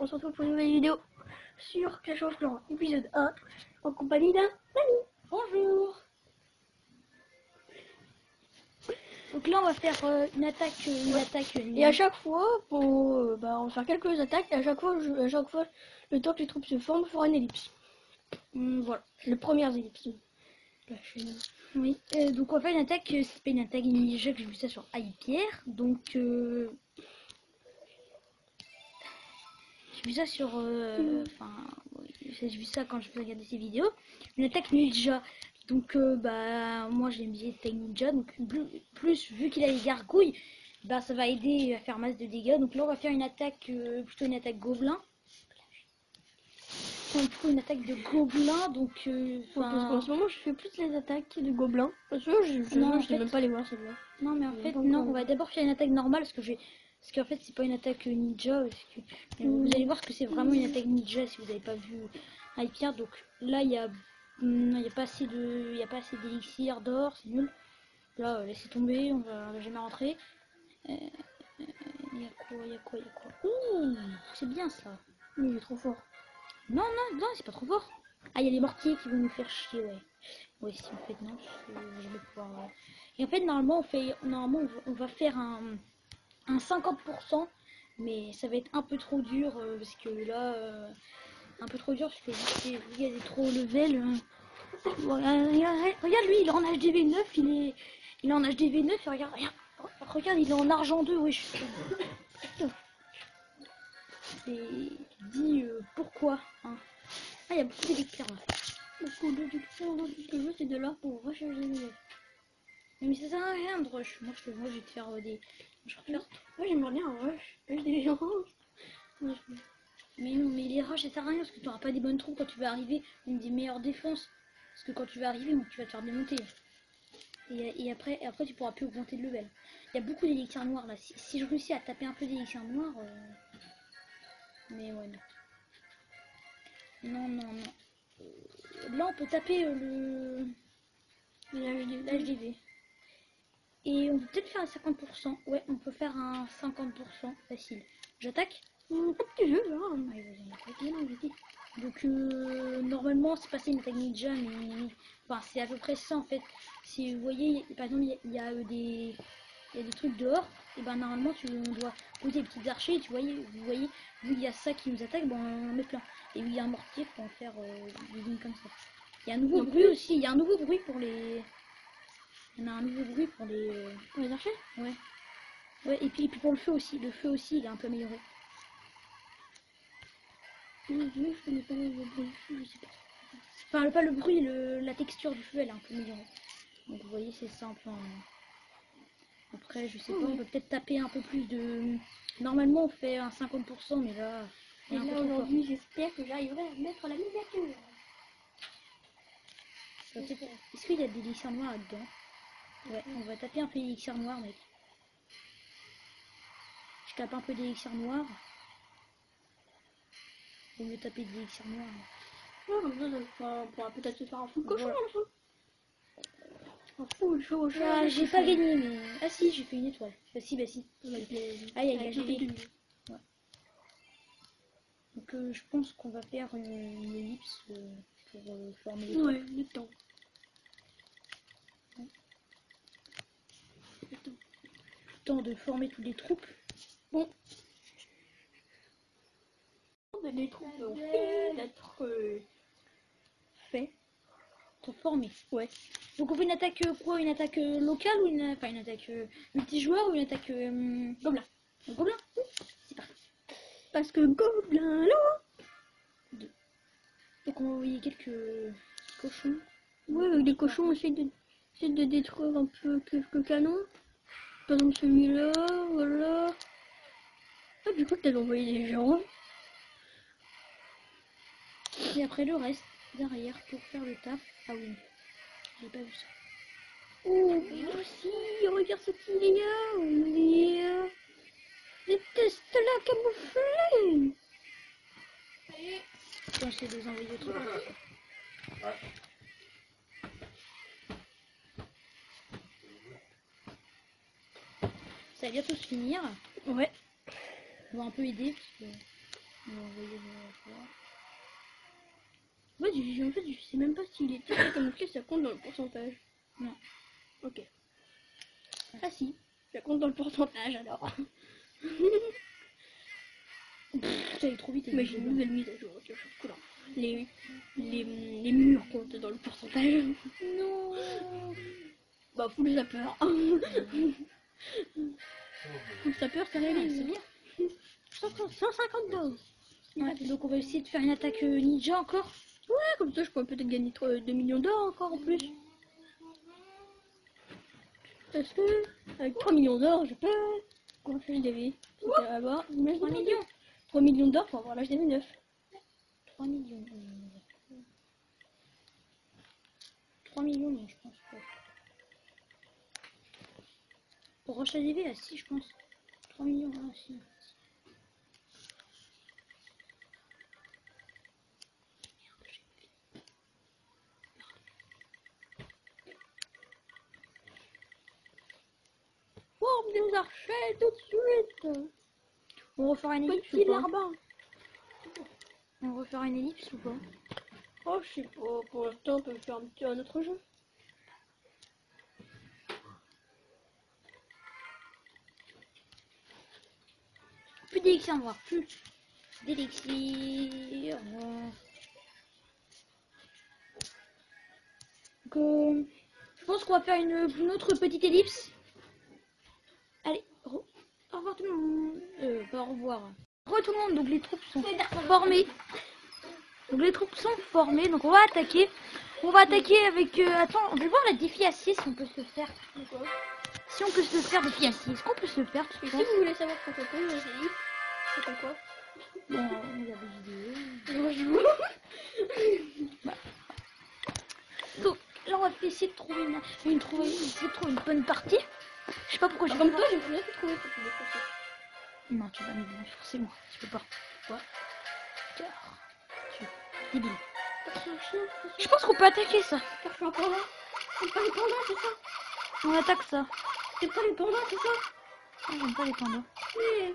on se retrouve pour une nouvelle vidéo sur Clash of Clans épisode 1 en compagnie d'un ami. Bonjour. Donc là on va faire une attaque, Et à chaque fois, on va faire quelques attaques. Et à chaque fois, le temps que les troupes se forment, il fera une ellipse. voilà, Les premières ellipses. La chaîne. oui. Donc on va faire une attaque, c'est pas une attaque ninja que j'ai vu ça sur Hyper. Donc j'ai vu ça sur, j'ai vu ça quand je regardais ces vidéos. Une attaque ninja. Donc moi j'ai mis attaque ninja. Donc plus vu qu'il a les gargouilles, bah ça va aider à faire masse de dégâts. Donc là on va faire une attaque, plutôt une attaque gobelin. Plutôt une attaque de gobelin. Donc En ce moment, je fais plus les attaques de gobelins. Parce que je n'ai même pas les voir celle-là. Non mais en fait non, on va d'abord faire une attaque normale parce qu'en fait c'est pas une attaque ninja vous allez voir que c'est vraiment une attaque ninja si vous n'avez pas vu Hyper. Donc là il y a pas assez d'élixir d'or, c'est nul. Là laissez tomber, on va jamais rentrer. Il y a quoi Ouh, c'est bien ça. Oui, il est trop fort. Non, c'est pas trop fort. Ah, il y a les mortiers qui vont nous faire chier, ouais. Ouais, si en fait non, je vais pouvoir. Et en fait normalement on va faire un 50%, mais ça va être un peu trop dur parce que là un peu trop dur parce que il y a des trop level. Regarde lui, il est en HDV 9, il est en HDV 9 et regarde, il est en argent 2, oui. Et dis pourquoi hein. Ah, il y a beaucoup d'électeurs là. Beaucoup d'électeurs dans le jeu, c'est de l'or pour recharger les level. Mais ça sert à rien de rush. Moi je vais te faire des. Moi j'aimerais bien un rush. Des gens. Mais non, mais les rushs ça sert à rien parce que tu n'auras pas des bonnes troupes quand tu vas arriver, une des meilleures défenses. Parce que quand tu vas arriver, tu vas te faire démonter. Et après tu pourras plus augmenter de level. Il y a beaucoup d'élixirs noirs là. Si je réussis à taper un peu d'élixirs noirs. Mais ouais, non. Là on peut taper l'HDV. Et on peut peut-être faire un 50%. Ouais, on peut faire un 50% facile. J'attaque Petit jeu là. Donc normalement c'est passé une attaque ninja, mais enfin c'est à peu près ça en fait. Si vous voyez, par exemple il y a des trucs dehors, et ben normalement on doit poser des petites archers. Vous voyez, vu qu'il y a ça qui nous attaque, bon on en met plein. Et oui il y a un mortier, faut en faire des lignes comme ça. Il y a un nouveau bruit aussi, il y a un nouveau bruit pour les. On a un nouveau bruit pour les archers. Ouais. Ouais, et puis pour le feu aussi. Le feu aussi, il est un peu amélioré. Je connais pas le bruit, je sais pas. Enfin, pas le bruit, la texture du feu, elle est un peu améliorée. Donc vous voyez, c'est simple. Après, je sais pas, on peut peut-être taper un peu plus de. Normalement, on fait un 50%, mais là. Et là, aujourd'hui, j'espère que j'arriverai à mettre la miniature. Est-ce qu'il y a des élixirs noirs là-dedans? Ouais, on va taper un peu d'élixir noir, mec. Je tape un peu d'élixir noir. On veut taper des élixirs noirs. Ouais, comme ça, on pourra peut-être se faire un full cochon, voilà. Un full cochon. Ah, j'ai pas gagné, mais. Ah si, j'ai fait une étoile. Bah si. Ah, il y a gagné. Ouais. Donc je pense qu'on va faire une ellipse pour former les ouais, le temps. Le temps de former toutes les troupes. Bon. Les troupes ont fini d'être fait. Pour former. Ouais. Donc on fait une attaque quoi? Une attaque locale ou une attaque multijoueur ou une attaque gobelin. Gobelin. C'est parti. Parce que gobelin là. Donc on va envoyer quelques cochons. Ouais, avec des cochons, on essaie de détruire un peu quelques canons. Par exemple celui-là, voilà. Ah, du coup, t'as envoyé des gens. Et après le reste, derrière, pour faire le taf. Ah oui, j'ai pas vu ça. Oh, mais aussi, regarde ce qu'il y a. Il y a des tests là camouflés. Je vais essayer de les envoyer au truc. Ça va bientôt se finir. Ouais. On va un peu aider. Parce que... On va envoyer le rapport. Ouais, en fait, je sais même pas s'il est très camouflé, ça compte dans le pourcentage. Non. Ok. Ah si, ça compte dans le pourcentage alors. Ça allait trop vite. Mais j'ai une nouvelle mise à jour, ok, je là. Les murs comptent dans le pourcentage. Non. Bah, full zapper. Full zapper, ça réalise. C'est bien. 150 balles. Ouais, donc on va essayer de faire une attaque ninja encore. Ouais, comme ça, je pourrais peut-être gagner 2 millions d'or encore en plus. Parce que, avec 3 millions d'or, je peux. Comment faire des vies? C'était à avoir. 3 millions. 3 millions d'or pour avoir l'âge des 9. 3 millions. 3 millions, non, je pense pas. Pour Roche ADV, à 6, je pense. 3 millions, ah, si. Forme des archers tout de suite. On refera une ellipse Petit ou pas? larbin. On refera une ellipse ou pas? Oh, je sais pas. Pour l'instant, on peut faire un autre jeu. Plus d'élixir, on va voir. Plus d'élixir. Donc, je pense qu'on va faire une autre petite ellipse. Allez, au revoir tout le monde. Pas au revoir. Au revoir tout le monde. Donc les troupes sont formées. Donc les troupes sont formées. Donc on va attaquer. On va attaquer avec... attends, on va voir le défi acier si on peut se le faire. Si on peut se le faire défi acier. Est-ce qu'on peut se le faire? Et si vous voulez savoir pourquoi on a dit, c'est pas quoi? Bon, on regarde des vidéos. Bonjour. Donc là on va essayer de trouver essayer de trouver une bonne partie. Je sais pas pourquoi j'ai Comme pas- toi, j'ai rien trouvé pour te défoncer. Non, tu vas me forcer moi, tu peux pas. Quoi? Car tu es débile. T'as fait un chien, Je pense qu'on peut attaquer ça. t'as fait un panda. T'aimes pas les pandas, c'est ça? On attaque ça. T'aimes pas les pandas, c'est ça? Ah, j'aime pas les pandas. Mais...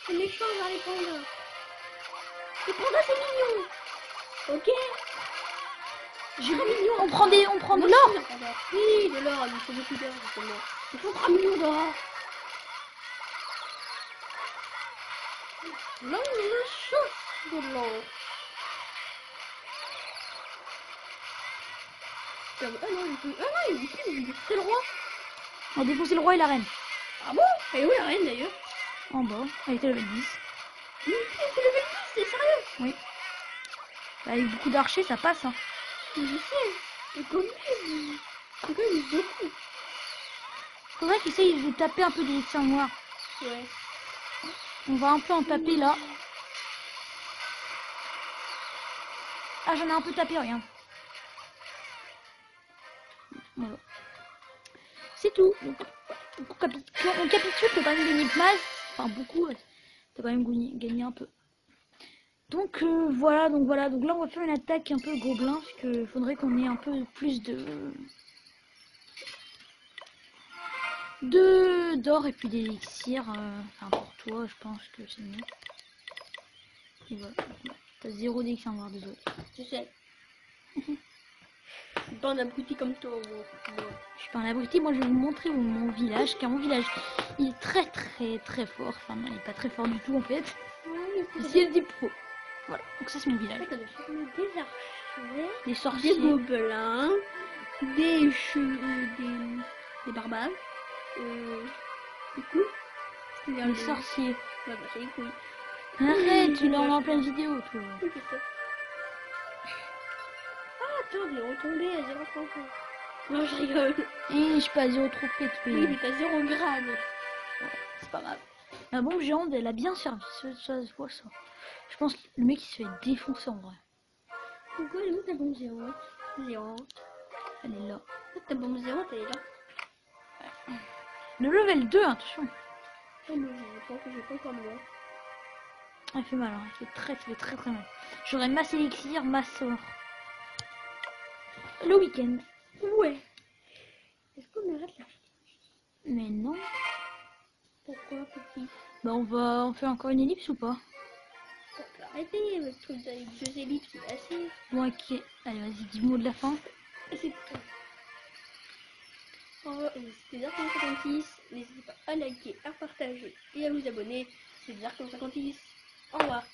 c'est méchant vers les pandas. Les pandas, c'est mignon. Ok? J'ai Très mignon. On prend de Moi, l'or. je suis un panda. Oui, de l'or, il faut beaucoup d'or, justement. Il faut 3 millions d'or. Là, on a chaud de l'or. Ah non, c'est le roi. On a défoncé le roi et la reine. Ah bon? Elle est où la reine d'ailleurs? En bas, elle était level 10. C'est level 10, c'est sérieux? Oui. Avec beaucoup d'archers, ça passe. Hein. Je sais. C'est quand même beaucoup. Faudrait qu'ils essayent de taper un peu d'élixir noir. Ouais. On va un peu en taper là. Ah, j'en ai un peu tapé, regarde. Voilà. C'est tout. Donc, on capitule, t'as quand même gagné de masse. Enfin, beaucoup. T'as quand même gagné un peu. Donc, voilà. Donc là, on va faire une attaque un peu gobelin. Parce qu'il faudrait qu'on ait un peu plus d'or et puis d'élixir. Enfin, pour toi, je pense que c'est mieux. Et voilà. T'as 0 d'élixir noir, désolé. Je sais. Je suis pas un abruti comme toi. Je suis pas un abruti, moi je vais vous montrer mon village, car mon village il est très très très fort. Enfin non, il est pas très fort du tout en fait. Ici il y a des pros. Voilà, donc ça c'est mon village. Des archers, Des sorciers. des gobelins, des des barbares. Des couilles. Des sorciers. Ouais, bah c'est les couilles. Arrête, tu l'as en pleine vidéo toi. Oui, je sais. Ah, attends, il est retombé à 0,30. Non, je rigole. Et je suis pas à 0 trop Oui, mais il est à 0 grade. c'est pas grave. La bombe géante elle a bien servi, ça se voit ça. Je pense que le mec il se fait défoncer en vrai. Pourquoi elle est où ta bombe géante? Elle est là. Ta bombe géante, elle est là. Le level 2, attention. Oh, mais j'ai pas encore moi. Elle fait mal, hein. Elle fait très très mal. J'aurais masse élixir, masse or. Le week-end. Ouais. Est-ce qu'on arrête là? Mais non. Pourquoi, petit? Bah on fait encore une ellipse ou pas? arrêtez votre truc avec jeux élites, c'est assez. Bon, ok. Allez, vas-y, dis le mot de la fin. Et c'est tout. Oh, c'était Dark56. N'hésitez pas à liker, à partager et à vous abonner. C'est Dark56. Au revoir.